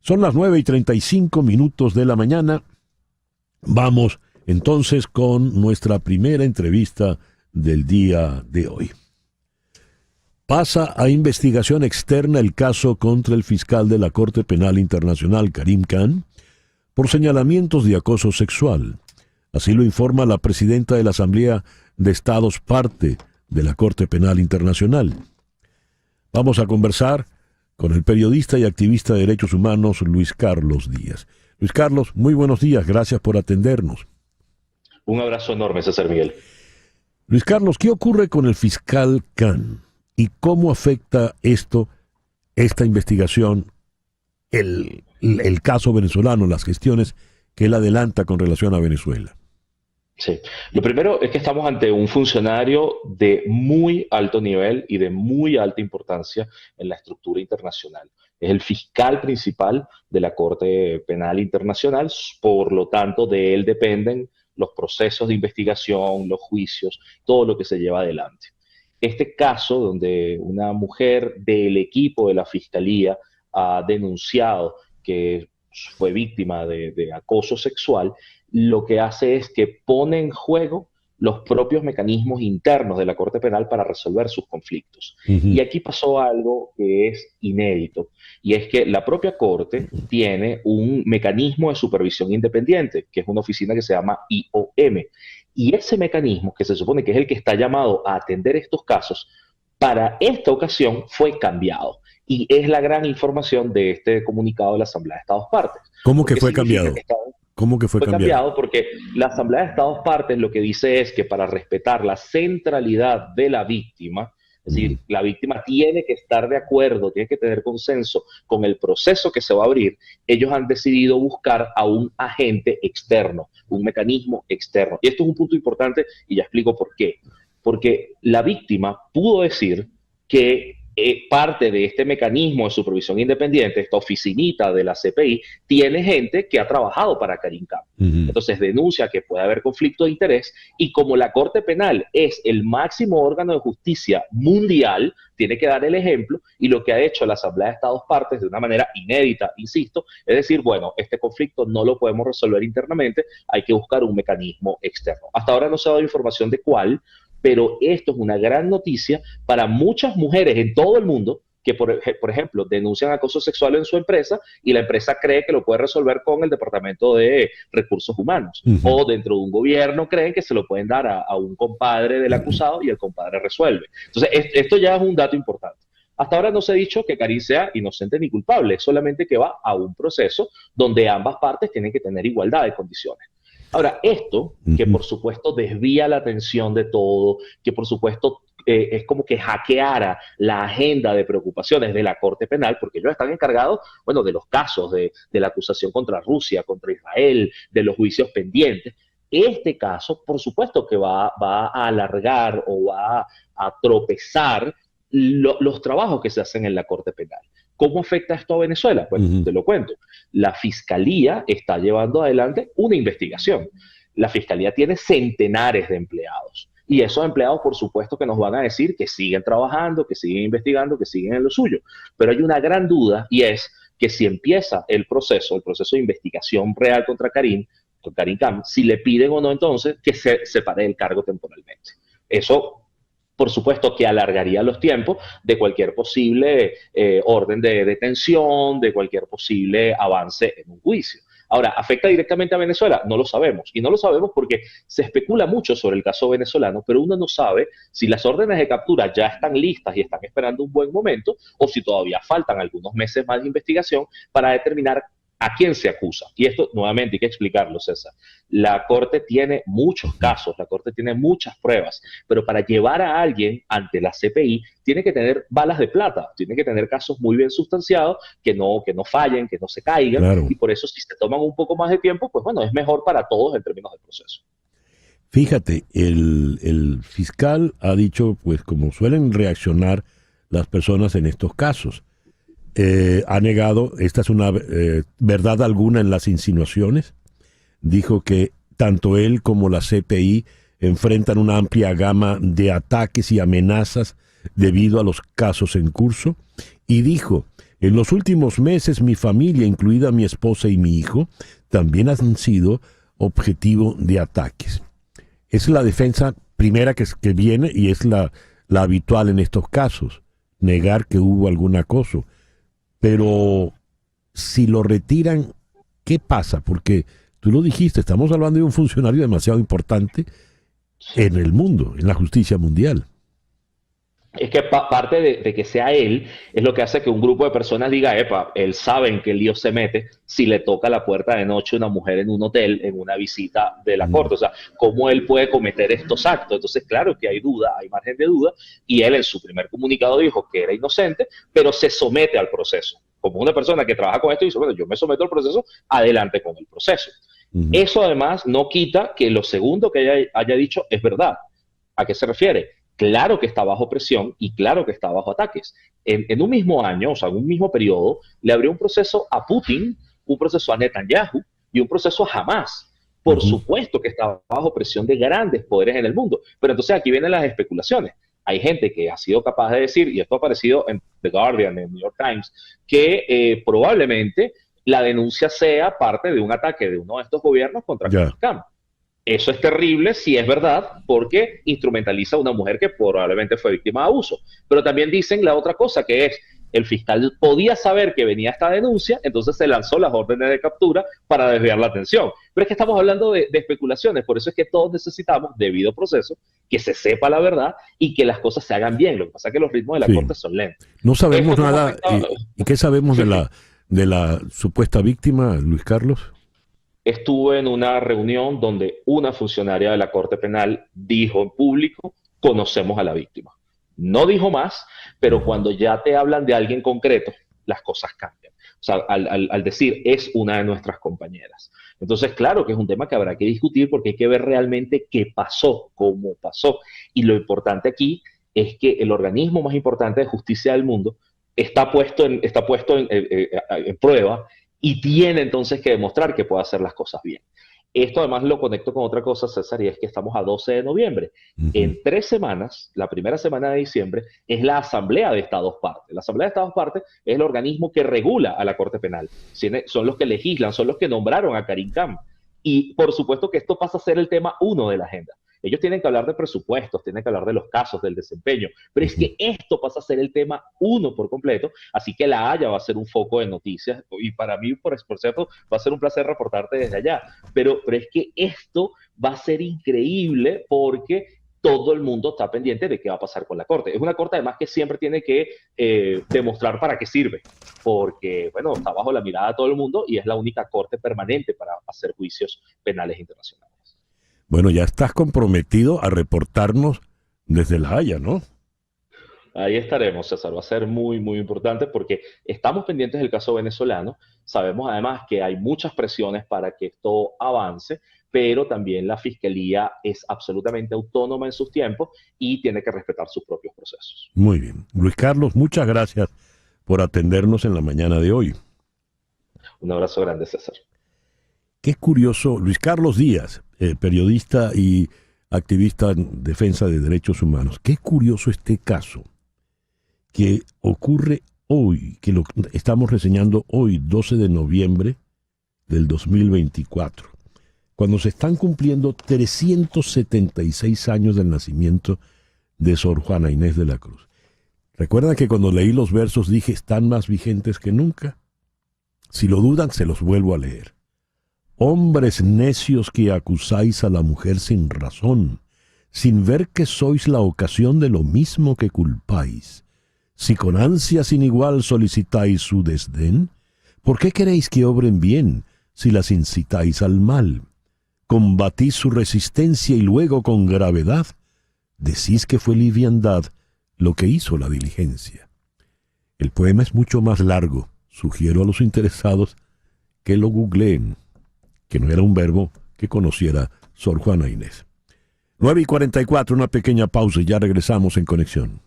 Son las 9:35 de la mañana. Vamos entonces con nuestra primera entrevista del día de hoy. Pasa a investigación externa el caso contra el fiscal de la Corte Penal Internacional, Karim Khan, por señalamientos de acoso sexual. Así lo informa la presidenta de la Asamblea de Estados parte de la Corte Penal Internacional. Vamos a conversar con el periodista y activista de derechos humanos Luis Carlos Díaz. Luis Carlos, muy buenos días, gracias por atendernos. Un abrazo enorme, César Miguel. Luis Carlos, ¿qué ocurre con el fiscal Khan y cómo afecta esta investigación, el caso venezolano, las gestiones que él adelanta con relación a Venezuela? Sí. Lo primero es que estamos ante un funcionario de muy alto nivel y de muy alta importancia en la estructura internacional. Es el fiscal principal de la Corte Penal Internacional, por lo tanto, de él dependen los procesos de investigación, los juicios, todo lo que se lleva adelante. Este caso, donde una mujer del equipo de la Fiscalía ha denunciado que fue víctima de acoso sexual, lo que hace es que pone en juego los propios mecanismos internos de la Corte Penal para resolver sus conflictos. Y aquí pasó algo que es inédito, y es que la propia Corte tiene un mecanismo de supervisión independiente, que es una oficina que se llama IOM. Y ese mecanismo, que se supone que es el que está llamado a atender estos casos, para esta ocasión fue cambiado. Y es la gran información de este comunicado de la Asamblea de Estados Partes. ¿Cómo que fue cambiado? ¿Cómo que fue cambiado? Porque la Asamblea de Estados Partes lo que dice es que para respetar la centralidad de la víctima, es decir, la víctima tiene que estar de acuerdo, tiene que tener consenso con el proceso que se va a abrir, ellos han decidido buscar a un agente externo, un mecanismo externo. Y esto es un punto importante y ya explico por qué. Porque la víctima pudo decir que parte de este mecanismo de supervisión independiente, esta oficinita de la CPI, tiene gente que ha trabajado para Karim Khan. Entonces denuncia que puede haber conflicto de interés y como la Corte Penal es el máximo órgano de justicia mundial, tiene que dar el ejemplo y lo que ha hecho la Asamblea de Estados Partes de una manera inédita, insisto, es decir, bueno, este conflicto no lo podemos resolver internamente, hay que buscar un mecanismo externo. Hasta ahora no se ha dado información de cuál, pero esto es una gran noticia para muchas mujeres en todo el mundo que, por ejemplo, denuncian acoso sexual en su empresa y la empresa cree que lo puede resolver con el Departamento de Recursos Humanos. O dentro de un gobierno creen que se lo pueden dar a un compadre del acusado y el compadre resuelve. Entonces, esto ya es un dato importante. Hasta ahora no se ha dicho que Karim sea inocente ni culpable, solamente que va a un proceso donde ambas partes tienen que tener igualdad de condiciones. Ahora, esto, que por supuesto desvía la atención de todo, que por supuesto es como que hackeara la agenda de preocupaciones de la Corte Penal, porque ellos están encargados, bueno, de los casos de la acusación contra Rusia, contra Israel, de los juicios pendientes. Este caso, por supuesto que va a alargar o va a tropezar los trabajos que se hacen en la Corte Penal. ¿Cómo afecta esto a Venezuela? Bueno, te lo cuento. La Fiscalía está llevando adelante una investigación. La Fiscalía tiene centenares de empleados. Y esos empleados, por supuesto, que nos van a decir que siguen trabajando, que siguen investigando, que siguen en lo suyo. Pero hay una gran duda y es que si empieza el proceso de investigación real contra Karim Khan, si le piden o no entonces que se separe del cargo temporalmente. Eso, por supuesto, que alargaría los tiempos de cualquier posible orden de detención, de cualquier posible avance en un juicio. Ahora, ¿afecta directamente a Venezuela? No lo sabemos. Y no lo sabemos porque se especula mucho sobre el caso venezolano, pero uno no sabe si las órdenes de captura ya están listas y están esperando un buen momento o si todavía faltan algunos meses más de investigación para determinar a quién se acusa. Y esto, nuevamente, hay que explicarlo, César. La Corte tiene muchos casos, la Corte tiene muchas pruebas, pero para llevar a alguien ante la CPI tiene que tener balas de plata, tiene que tener casos muy bien sustanciados, que no fallen, que no se caigan, claro. Y por eso si se toman un poco más de tiempo, pues bueno, es mejor para todos en términos de proceso. Fíjate, el fiscal ha dicho, pues como suelen reaccionar las personas en estos casos, ha negado, esta es una verdad alguna en las insinuaciones, dijo que tanto él como la CPI enfrentan una amplia gama de ataques y amenazas debido a los casos en curso, y dijo En los últimos meses mi familia, incluida mi esposa y mi hijo, también han sido objetivo de ataques. Es la defensa primera que viene y es la habitual en estos casos, negar que hubo algún acoso. Pero si lo retiran, ¿qué pasa? Porque tú lo dijiste, estamos hablando de un funcionario demasiado importante en el mundo, en la justicia mundial. Es que parte de que sea él es lo que hace que un grupo de personas diga, epa, él sabe en qué lío se mete si le toca la puerta de noche a una mujer en un hotel, en una visita de la corte. O sea, ¿cómo él puede cometer estos actos? Entonces, claro que hay duda, hay margen de duda, y él en su primer comunicado dijo que era inocente, pero se somete al proceso. Como una persona que trabaja con esto y dice, bueno, yo me someto al proceso, adelante con el proceso. Eso además no quita que lo segundo que ella haya dicho es verdad. ¿A qué se refiere? Claro que está bajo presión y claro que está bajo ataques. En un mismo año, o sea, en un mismo periodo, le abrió un proceso a Putin, un proceso a Netanyahu y un proceso a Hamas. Por supuesto que está bajo presión de grandes poderes en el mundo. Pero entonces aquí vienen las especulaciones. Hay gente que ha sido capaz de decir, y esto ha aparecido en The Guardian, en New York Times, que probablemente la denuncia sea parte de un ataque de uno de estos gobiernos contra Karim. Eso es terrible si es verdad, porque instrumentaliza a una mujer que probablemente fue víctima de abuso. Pero también dicen la otra cosa, que es, el fiscal podía saber que venía esta denuncia, entonces se lanzó las órdenes de captura para desviar la atención. Pero es que estamos hablando de especulaciones, por eso es que todos necesitamos debido proceso, que se sepa la verdad y que las cosas se hagan bien. Lo que pasa es que los ritmos de la corte son lentos. No sabemos nada. ¿Y qué sabemos de la supuesta víctima, Luis Carlos? Estuve en una reunión donde una funcionaria de la Corte Penal dijo en público, conocemos a la víctima. No dijo más, pero cuando ya te hablan de alguien concreto, las cosas cambian. O sea, al decir, es una de nuestras compañeras. Entonces, claro que es un tema que habrá que discutir porque hay que ver realmente qué pasó, cómo pasó. Y lo importante aquí es que el organismo más importante de justicia del mundo está puesto en prueba y tiene entonces que demostrar que puede hacer las cosas bien. Esto además lo conecto con otra cosa, César, y es que estamos a 12 de noviembre. En 3 semanas, la primera semana de diciembre, es la Asamblea de Estados Partes. La Asamblea de Estados Partes es el organismo que regula a la Corte Penal. Son los que legislan, son los que nombraron a Karim Khan. Y por supuesto que esto pasa a ser el tema 1 de la agenda. Ellos tienen que hablar de presupuestos, tienen que hablar de los casos, del desempeño, pero es que esto pasa a ser el tema 1 por completo, así que La Haya va a ser un foco de noticias, y para mí, por cierto, va a ser un placer reportarte desde allá, pero es que esto va a ser increíble porque todo el mundo está pendiente de qué va a pasar con la Corte. Es una Corte además que siempre tiene que demostrar para qué sirve, porque, bueno, está bajo la mirada de todo el mundo y es la única Corte permanente para hacer juicios penales internacionales. Bueno, ya estás comprometido a reportarnos desde La Haya, ¿no? Ahí estaremos, César. Va a ser muy, muy importante porque estamos pendientes del caso venezolano. Sabemos además que hay muchas presiones para que esto avance, pero también la Fiscalía es absolutamente autónoma en sus tiempos y tiene que respetar sus propios procesos. Muy bien. Luis Carlos, muchas gracias por atendernos en la mañana de hoy. Un abrazo grande, César. Qué curioso, Luis Carlos Díaz, periodista y activista en defensa de derechos humanos. Qué curioso este caso que ocurre hoy, que lo estamos reseñando hoy, 12 de noviembre del 2024, cuando se están cumpliendo 376 años del nacimiento de Sor Juana Inés de la Cruz. ¿Recuerdan que cuando leí los versos dije están más vigentes que nunca? Si lo dudan, se los vuelvo a leer. Hombres necios que acusáis a la mujer sin razón, sin ver que sois la ocasión de lo mismo que culpáis. Si con ansia sin igual solicitáis su desdén, ¿por qué queréis que obren bien si las incitáis al mal? Combatís su resistencia y luego con gravedad decís que fue liviandad lo que hizo la diligencia. El poema es mucho más largo. Sugiero a los interesados que lo googleen, que no era un verbo que conociera Sor Juana Inés. 9:44, una pequeña pausa y ya regresamos en Conexión.